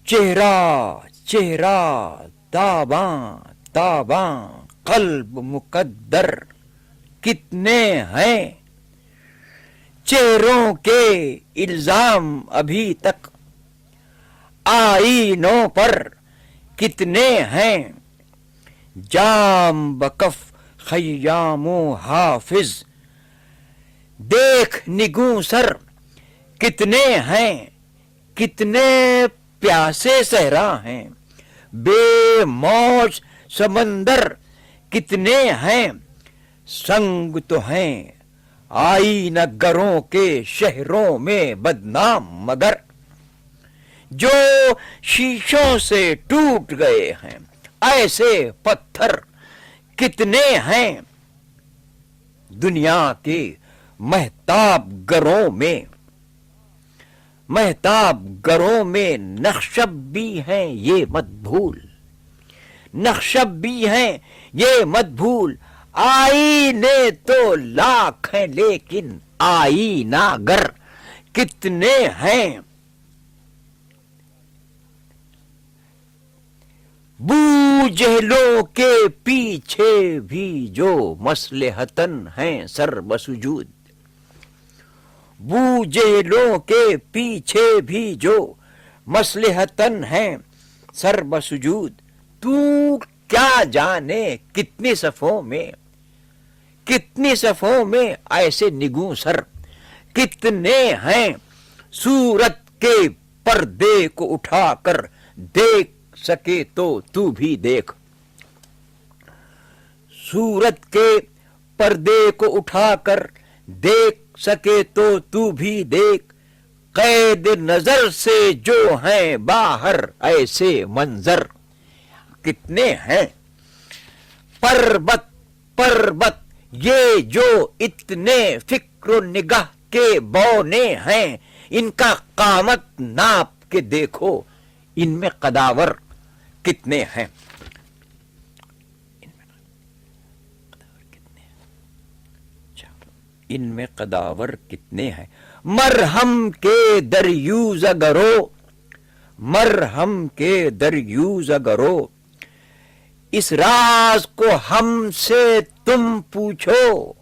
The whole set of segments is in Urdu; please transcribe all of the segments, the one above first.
چہرہ چہرہ تاباں تاباں قلب مقدر کتنے ہیں، چہروں کے الزام ابھی تک آئینوں پر کتنے ہیں، جام بکف خیام و حافظ دیکھ نگوں سر کتنے ہیں، کتنے پیاسے صحرا ہیں، بے موج سمندر کتنے ہیں، سنگ تو ہیں آئینہ گروں کے شہروں میں بدنام، مگر جو شیشوں سے ٹوٹ گئے ہیں ایسے پتھر کتنے ہیں، دنیا کے مہتاب گروں میں نقشب بھی ہیں یہ مت بھول، نقشب بھی ہیں یہ مت بھول، آئینے تو لاکھ ہیں لیکن آئینہ گر کتنے ہیں، بو جہلوں کے پیچھے بھی جو مصلحتن ہیں سر بسجود، بو جہلوں کے پیچھے بھی جو مصلحتن ہیں سر بسجود، تو کیا جانے کتنی صفوں میں ایسے نگوں سر کتنے ہیں، صورت کے پردے کو اٹھا کر دیکھ سکے تو بھی دیکھ، صورت کے پردے کو اٹھا کر دیکھ سکے تو بھی دیکھ، قید نظر سے جو ہیں باہر ایسے منظر کتنے ہیں، پربت یہ جو اتنے فکر و نگاہ کے بونے ہیں، ان کا قامت ناپ کے دیکھو ان میں قداور کتنے ہیں، ان میں قداور کتنے ہیں، مرہم کے دریوز اگرو، مرہم کے دریوز اگرو، اس راز کو ہم سے تم پوچھو،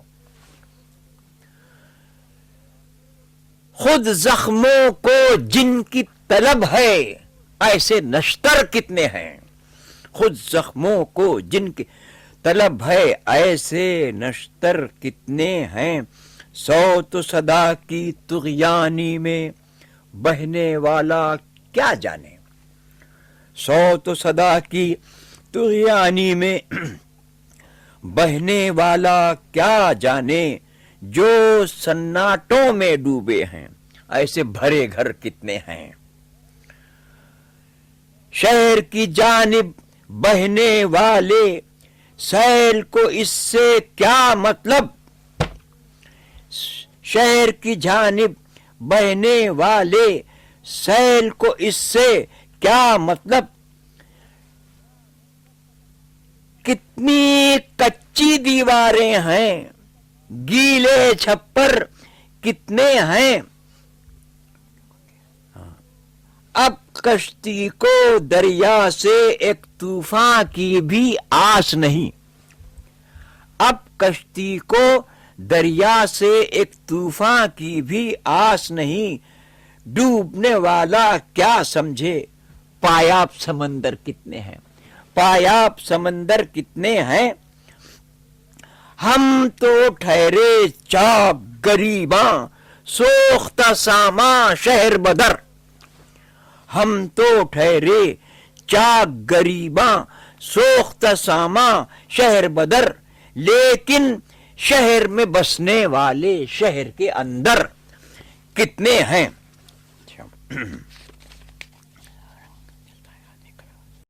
خود زخموں کو جن کی طلب ہے ایسے نشتر کتنے ہیں، خود زخموں کو جن کی طلب ہے ایسے نشتر کتنے ہیں، صوت و صدا کی طغیانی میں بہنے والا کیا جانے، صوت و صدا کی طغیانی میں بہنے والا کیا جانے، جو سناٹوں میں ڈوبے ہیں ایسے بھرے گھر کتنے ہیں، شہر کی جانب بہنے والے سیل کو اس سے کیا مطلب، شہر کی جانب بہنے والے سیل کو اس سے کیا مطلب، کتنی کچی دیواریں ہیں، گیلے چھپر کتنے ہیں، اب کشتی کو دریا سے ایک طوفان کی بھی آس نہیں، اب کشتی کو دریا سے ایک طوفان کی بھی آس نہیں، ڈوبنے والا کیا سمجھے، پایاب سمندر کتنے ہیں، پایاب سمندر کتنے ہیں، ہم تو ٹھہرے چاک گریباں سوختہ ساما شہر بدر، ہم تو ٹھہرے چاک گریباں سوختہ ساما شہر بدر، لیکن شہر میں بسنے والے شہر کے اندر کتنے ہیں۔